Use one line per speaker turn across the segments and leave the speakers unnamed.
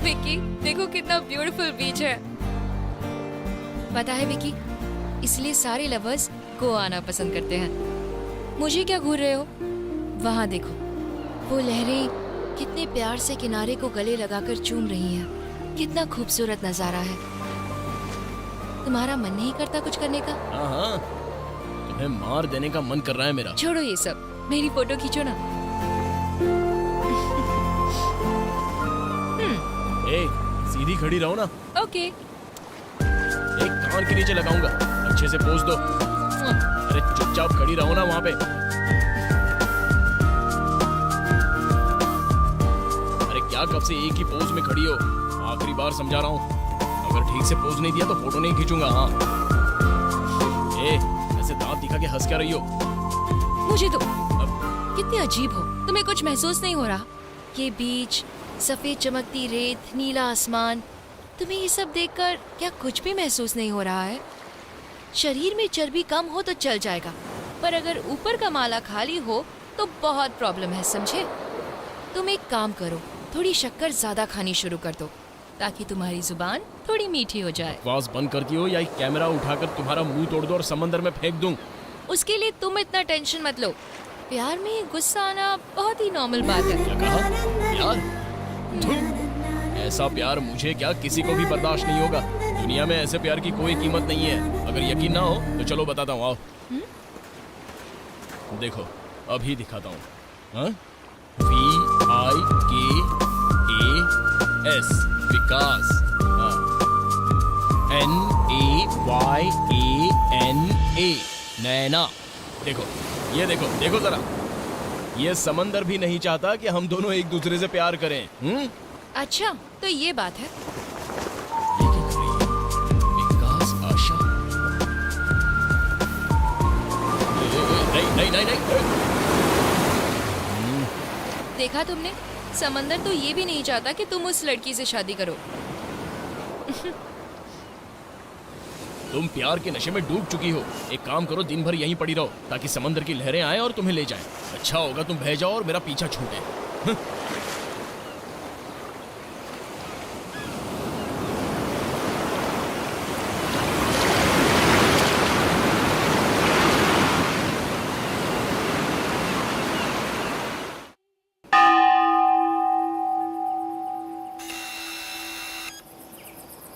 विकी, देखो कितना ब्यूटीफुल बीच है। पता है विकी, इसलिए सारे लवर्स गोवा आना पसंद करते हैं। मुझे क्या घूर रहे हो? वहाँ देखो, वो लहरें कितने प्यार से किनारे को गले लगाकर चूम रही हैं। कितना खूबसूरत नजारा है। तुम्हारा मन नहीं करता कुछ करने का?
हाँ, तुम्हें मार देने का मन कर रहा है मेरा।
छोड़ो ये सब, मेरी फोटो खींचो ना।
ए, सीधी खड़ी रहो ना।
ओके।
एक कान के नीचे लगाऊंगा, अच्छे से पोज दो। अरे चुपचाप खड़ी रहो ना वहाँ पे। अरे क्या कब से एक ही पोज में खड़ी हो? आखिरी बार समझा रहा हूँ, अगर ठीक से पोज नहीं दिया तो फोटो नहीं खींचूंगा। हाँ, ए, ऐसे दांत दिखा के हंस क्या रही हो?
मुझे तो कितनी अजीब हो। तुम्हें कुछ महसूस नहीं हो रहा? ये बीच, सफेद चमकती रेत, नीला आसमान, तुम्हें ये सब देखकर क्या कुछ भी महसूस नहीं हो रहा है? शरीर में चर्बी कम हो तो चल जाएगा, पर अगर ऊपर का माला खाली हो तो बहुत प्रॉब्लम है, समझे? तुम एक काम करो, थोड़ी शक्कर ज्यादा खानी शुरू कर दो ताकि तुम्हारी जुबान थोड़ी मीठी हो जाए।
बकवास बंद करती हो या एक कैमरा उठाकर तुम्हारा मुंह तोड़ दो और समंदर में फेंक दूं?
उसके लिए तुम इतना टेंशन मत लो। प्यार में गुस्सा आना बहुत ही नॉर्मल बात है।
क्या कहा? प्यार? धुर। ऐसा प्यार मुझे क्या किसी को भी बर्दाश्त नहीं होगा। दुनिया में ऐसे प्यार की कोई कीमत नहीं है। अगर यकीन ना हो तो चलो बताता हूँ, आओ। देखो अभी दिखाता हूँ। VIKAS, विकास। NAYANA, नैना। देखो, ये देखो, देखो जरा, ये समंदर भी नहीं चाहता कि हम दोनों एक दूसरे से प्यार करें।
अच्छा, तो ये बात है।
ये क्या कर रही है? विकास, आशा। नहीं नहीं नहीं नहीं।
देखा तुमने, समंदर तो ये भी नहीं चाहता कि तुम उस लड़की से शादी करो।
तुम प्यार के नशे में डूब चुकी हो। एक काम करो, दिन भर यहीं पड़ी रहो ताकि समंदर की लहरें आए और तुम्हें ले जाएं। अच्छा होगा तुम बह जाओ और मेरा पीछा छूटे।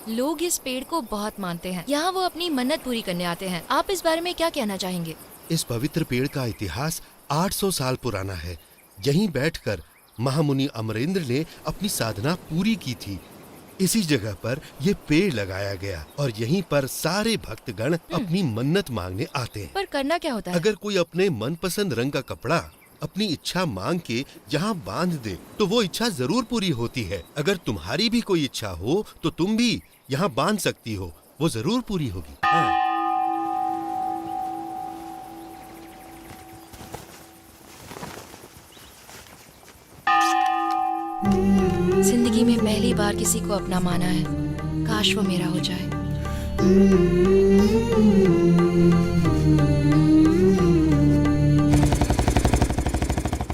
लोग इस पेड़ को बहुत मानते हैं। यहाँ वो अपनी मन्नत पूरी करने आते हैं। आप इस बारे में क्या कहना चाहेंगे?
इस पवित्र पेड़ का इतिहास 800 साल पुराना है। यहीं बैठकर महामुनि अमरेंद्र ने अपनी साधना पूरी की थी। इसी जगह पर ये पेड़ लगाया गया और यहीं पर सारे भक्तगण अपनी मन्नत मांगने आते हैं।
पर करना क्या होता है?
अगर कोई अपने मनपसंद रंग का कपड़ा अपनी इच्छा मांग के यहाँ बांध दे तो वो इच्छा जरूर पूरी होती है। अगर तुम्हारी भी कोई इच्छा हो तो तुम भी यहाँ बांध सकती हो, वो जरूर पूरी होगी।
जिंदगी में पहली बार किसी को अपना माना है। काश वो मेरा हो जाए।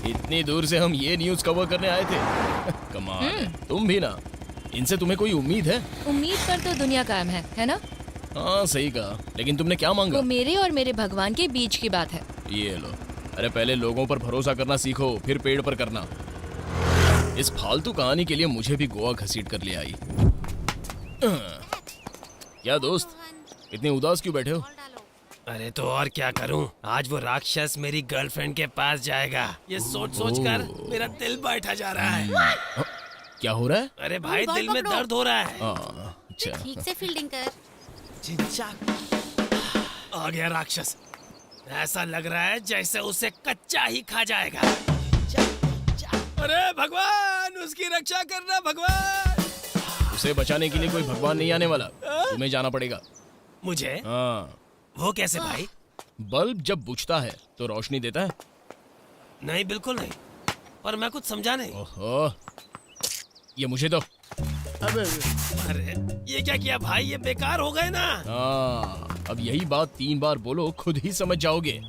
इतनी दूर से हम ये न्यूज़ कवर करने आए थे। कमाल है। तुम भी ना, इनसे तुम्हें कोई उम्मीद है?
उम्मीद पर तो दुनिया कायम है ना?
हाँ सही कहा, लेकिन तुमने क्या मांगा?
वो मेरे और मेरे भगवान के बीच की बात है।
ये लो। अरे पहले लोगों पर भरोसा करना सीखो, फिर पेड़ पर करना। इस फालतू कहानी के लिए मुझे भी गोवा घसीट कर ले आई। क्या दोस्त, इतने उदास क्यों बैठे हो?
अरे तो और क्या करूं, आज वो राक्षस मेरी गर्लफ्रेंड के पास जाएगा। ये सोच सोच कर मेरा दिल बैठा जा रहा है।
क्या हो रहा है?
अरे भाई दिल में दर्द हो रहा है।
अच्छा।
ठीक से फील्डिंग कर।
आ गया राक्षस। ऐसा लग रहा है जैसे उसे कच्चा ही खा जाएगा। अरे भगवान, उसकी रक्षा करना भगवान।
उसे बचाने के लिए कोई भगवान नहीं आने वाला, तुम्हें जाना पड़ेगा।
मुझे?
हाँ।
वो कैसे भाई?
बल्ब जब बुझता है तो रोशनी देता है।
नहीं बिल्कुल नहीं, पर मैं कुछ समझा नहीं।
ओहो, ये मुझे दो।
अरे ये क्या किया भाई, ये बेकार हो गए ना।
हाँ, अब यही बात 3 बार बोलो, खुद ही समझ जाओगे।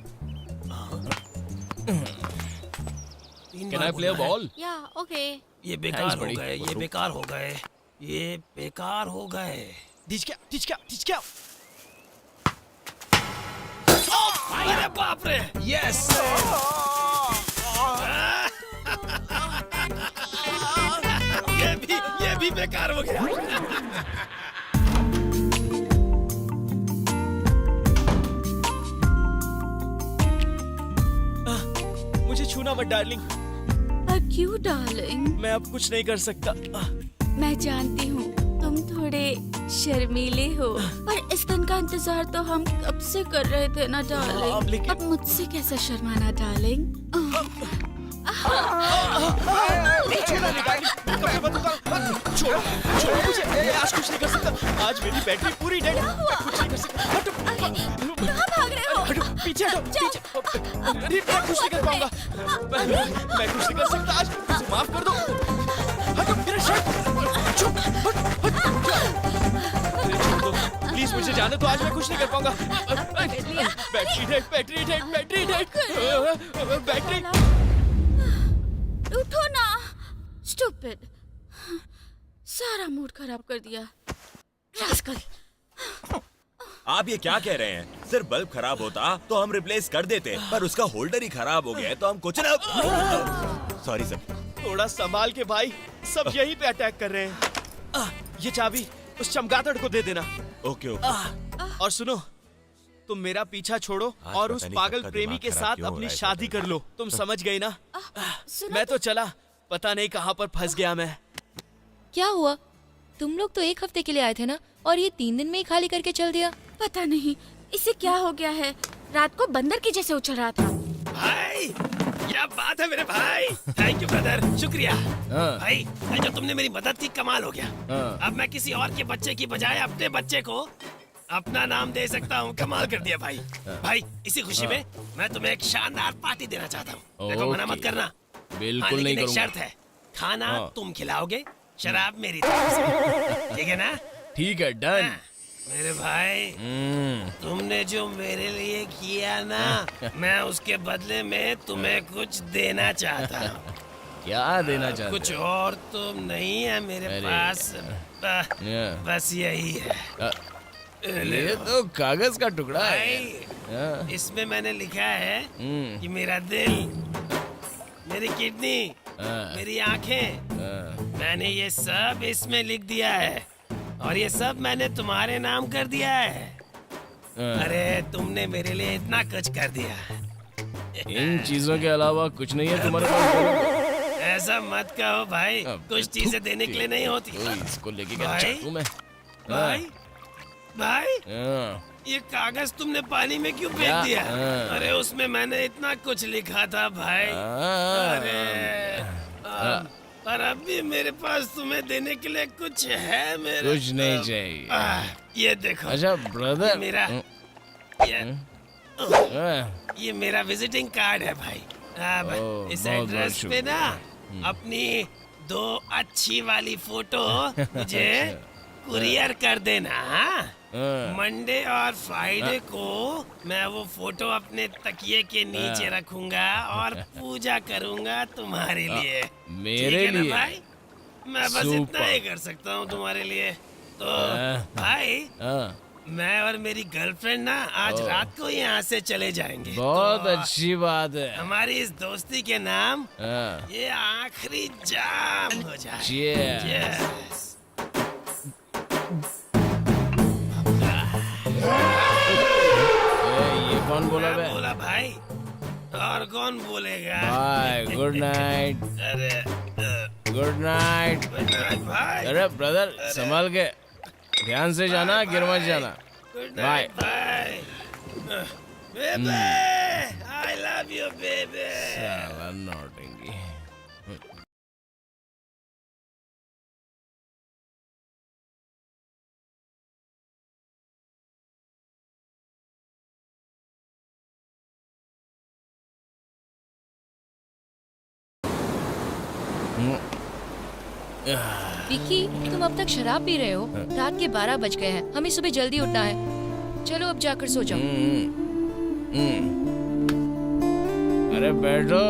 3
can
bar
I play a
बोला है।
बॉल?
या ओके।
ये बेकार
Thanks,
हो
buddy.
गए, ये बेकार हो गए, ये बेकार हो गए।
टिचका।
अरे बाप रे!
यस।
ये भी बेकार हो गया।
मुझे छूना मत डार्लिंग,
पर क्यों डार्लिंग?
मैं अब कुछ नहीं कर सकता।
मैं जानती हूँ तुम थोड़े शर्मीले हो, पर इस दिन का इंतजार तो हम कब से कर रहे थे ना डार्लिंग।
लेकिन-
अब मुझसे कैसे शर्माना डार्लिंग?
छोड़ो मुझे, आज कुछ नहीं कर सकता। आज मेरी बैटरी पूरी डेड है, मैं कुछ नहीं कर सकता। हटो,
कहाँ भाग रहे हो?
हटो, पीछे हटो, पीछे। अरे, मैं कुछ नहीं कर पाऊंगा। मैं कुछ नहीं कर सकता आज, मुझे माफ कर दो। हटो, मेरा शर्ट। चुप, हट। अरे, छोड़ दो, प्लीज मुझे जाने दो, आज मैं कुछ नहीं कर पाऊंगा। Battery dead. बैटरी।
उठो ना, स्टूपिड। सारा मूड खराब कर दिया। रास्कल।
आप ये क्या कह रहे हैं? सिर्फ बल्ब खराब होता तो हम रिप्लेस कर देते, पर उसका होल्डर ही खराब हो गया है तो हम कुछ ना। Sorry sir.
थोड़ा संभाल के भाई, सब यहीं पे अटैक कर रहे हैं। ये चाबी उस चमगादड़ को दे देना।
Okay okay.
और सुनो, तुम मेरा पीछा छोड़ो
आज
और
पता
उस
नहीं
पागल
सबका
प्रेमी
दिमाग
के
खराब
साथ
क्यों हो
अपनी
रहा है
शादी
पता
कर लो। तुम समझ गई ना?
सुनो
मैं तो चला, पता नहीं कहाँ पर फंस गया मैं।
क्या हुआ? तुम लोग तो 1 हफ्ते के लिए आए थे ना, और ये 3 दिन में ही खाली करके चल दिया।
पता नहीं इसे क्या हो गया है, रात को बंदर की जैसे उछल रहा था।
भाई, क्या बात है मेरे भाई। थैंक यू ब्रदर, शुक्रिया। भाई, जो तुमने मेरी मदद की, कमाल हो गया। अब मैं किसी और के बच्चे की बजाय अपने बच्चे को अपना नाम दे सकता हूँ। कमाल कर दिया भाई। भाई, इसी खुशी में मैं तुम्हें एक शानदार पार्टी देना चाहता हूँ। देखो, मना मत करना।
बिल्कुल
लेकिन
नहीं
एक
करूंगा।
शर्त है, खाना
हाँ।
तुम खिलाओगे, शराब मेरी तरफ से। ठीक है ना?
ठीक है, डन।
मेरे भाई, तुमने जो मेरे लिए किया ना, मैं उसके बदले में तुम्हें कुछ देना चाहता हूँ।
क्या देना चाहते
कुछ और तो नहीं है मेरे
अरे,
पास, बस यही है।
ये तो कागज का टुकड़ा है।
भाई, इसमें मैंने लिखा है कि मेरा दिल, मेरी किडनी, मेरी आंखें, मैंने ये सब इसमें लिख दिया है, और ये सब मैंने तुम्हारे नाम कर दिया है। अरे, तुमने मेरे लिए इतना कुछ कर दिया।
इन चीजों के अलावा कुछ नहीं है तुम्हारे पास?
ऐसा मत कहो भाई, कुछ चीजें देने के लिए नहीं होती।
इसको लेके क्या
भाई?
चाहूं मैं?
भाई, भाई,
हाँ।
ये कागज तुमने पानी में क्यों फेंक
क्या?
दिया?
हाँ।
अरे, उसमें मैंने इतना कुछ लिखा था भाई। अरे, पर अब भी मेरे पास तुम्हें देने के लिए कुछ है मेरे?
कुछ नहीं चाहिए।
ये देखो।
अच्छा ब्रदर,
मेरा ये मेरा विजिटिंग कार्ड है भाई। अब
ओह,
इस
बहुत
एड्रेस
बहुत
पे ना अपनी 2 अच्छी वाली फोटो मुझे कुरियर कर देना। हाँ? मंडे और फ्राइडे को मैं वो फोटो अपने तकिए के नीचे रखूंगा और पूजा करूंगा तुम्हारे लिए।
मेरे
ठीक है ना
लिए?
भाई? मैं बस
Super.
इतना ही कर सकता हूँ तुम्हारे लिए। तो भाई, मैं और मेरी गर्लफ्रेंड ना आज रात को यहाँ से चले जाएंगे।
बहुत
तो
अच्छी बात है।
हमारी इस दोस्ती के नाम ये आखिरी जाम हो जाए।
Cheers.
Yes.
ये कौन बोला बे?
बोला भाई, और कौन बोलेगा?
Bye, good night.
अरे,
गुड नाइट।
भाई,
अरे ब्रदर, संभाल के, ध्यान से जाना, गिर मत जाना।
Good
bye.
नाइट भाई। बेबे, आई लव यू बेबे।
साला नौटंकी।
विकी, तुम अब तक शराब पी रहे हो? रात के 12 बज गए हैं, हमें सुबह जल्दी उठना है। चलो अब जाकर सो जाओ।
अरे बैठो।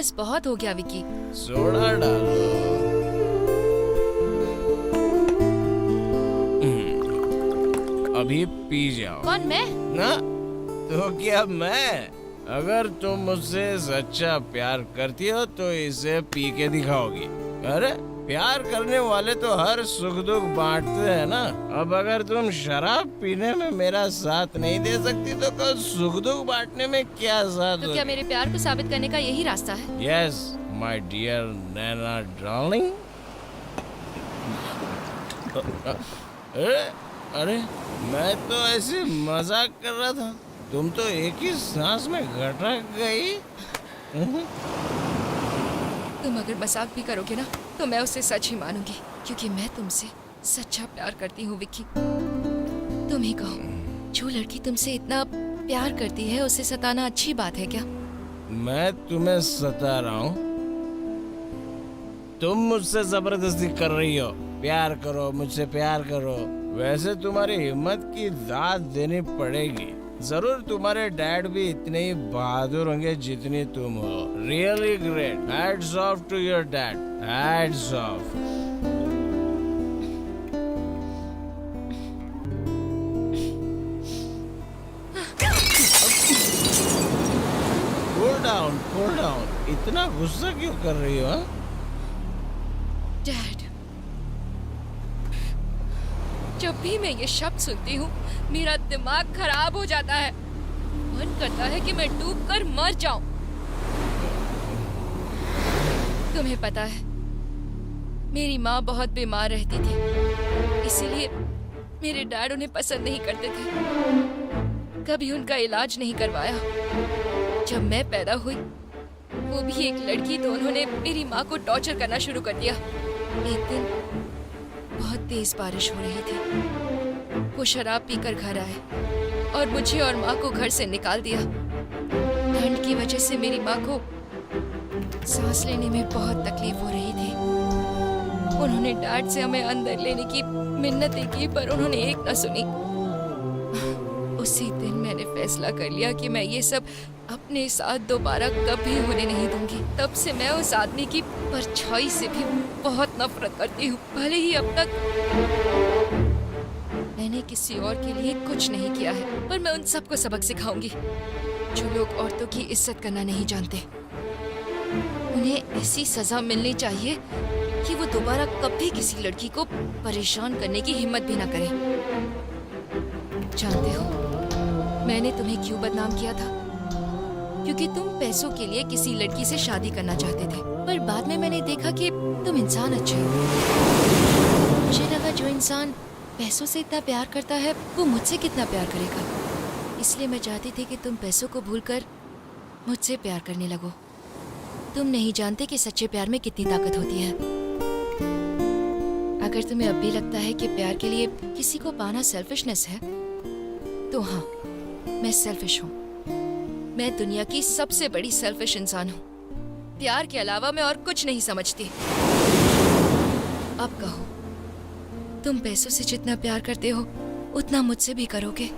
बस बहुत हो गया विकी।
सोडा डालो। अभी पी जाओ।
कौन, मैं?
ना तो क्या मैं? अगर तुम मुझसे सच्चा प्यार करती हो तो इसे पी के दिखाओगी। अरे प्यार करने वाले तो हर सुख दुख बांटते हैं ना। अब अगर तुम शराब पीने में मेरा साथ नहीं दे सकती तो कल सुख दुख बांटने में क्या साथ
तो क्या मेरे प्यार को साबित करने का यही रास्ता है?
Yes my dear Naina darling. अरे मैं तो ऐसे मजाक कर रहा था, तुम तो एक ही सांस में घटक गई।
तुम अगर मजाक भी करोगे ना तो मैं उसे सच ही मानूंगी, क्योंकि मैं तुमसे सच्चा प्यार करती हूँ विक्की। तुम ही कहो, जो लड़की तुमसे इतना प्यार करती है उसे सताना अच्छी बात है क्या?
मैं तुम्हें सता रहा हूँ? तुम मुझसे जबरदस्ती कर रही हो। प्यार करो, मुझसे प्यार करो। वैसे तुम्हारी हिम्मत की दाद देनी पड़ेगी। जरूर तुम्हारे डैड भी इतने ही बहादुर होंगे जितनी तुम हो। Really great. Hats off to your dad. Hats off. Cool down. इतना गुस्सा क्यों कर रही हो?
डैड, जब भी मैं ये शब्द सुनती हूँ मेरा दिमाग खराब हो जाता है। मन करता है कि मैं डूबकर मर जाऊं। तुम्हें पता है, मेरी माँ बहुत बीमार रहती थी, इसीलिए मेरे डैड उन्हें पसंद नहीं करते थे। कभी उनका इलाज नहीं करवाया। जब मैं पैदा हुई, वो भी एक लड़की, तो उन्होंने मेरी माँ को टॉर्चर करना शुरू कर दिया। एक दिन बहुत तेज बारिश हो रही थी। वो शराब पीकर घर आए और मुझे और माँ को घर से निकाल दिया। ठंड की वजह से मेरी माँ को सांस लेने में बहुत तकलीफ हो रही थी। उन्होंने डैड से हमें अंदर लेने की मिन्नतें की, पर उन्होंने एक न सुनी। उसी दिन मैंने फैसला कर लिया कि मैं ये सब अपने साथ दोबारा कभी होने नहीं दूंगी। तब से मैं उस आदमी की परछाई से भी बहुत नफरत करती हूँ। भले ही अब तक मैंने किसी और के लिए कुछ नहीं किया है, पर मैं उन सबको सबक सिखाऊंगी जो लोग औरतों की इज्जत करना नहीं जानते। उन्हें ऐसी सजा मिलनी चाहिए कि वो दोबारा कभी किसी लड़की को परेशान करने की हिम्मत भी ना करें। जानते हो मैंने तुम्हें क्यों बदनाम किया था? क्योंकि तुम पैसों के लिए किसी लड़की से शादी करना चाहते थे, पर बाद में मैंने देखा कि तुम इंसान अच्छे हो। मुझे लगा जो इंसान पैसों से इतना प्यार करता है वो मुझसे कितना प्यार करेगा। इसलिए मैं चाहती थी कि तुम पैसों को भूलकर मुझसे प्यार करने लगो। तुम नहीं जानते कि सच्चे प्यार में कितनी ताकत होती है। अगर तुम्हें अब भी लगता है कि प्यार के लिए किसी को पाना सेल्फिशनेस है, तो हाँ, मैं सेल्फिश हूँ। मैं दुनिया की सबसे बड़ी सेल्फिश इंसान हूँ। प्यार के अलावा मैं और कुछ नहीं समझती। अब कहो, तुम पैसों से जितना प्यार करते हो उतना मुझसे भी करोगे?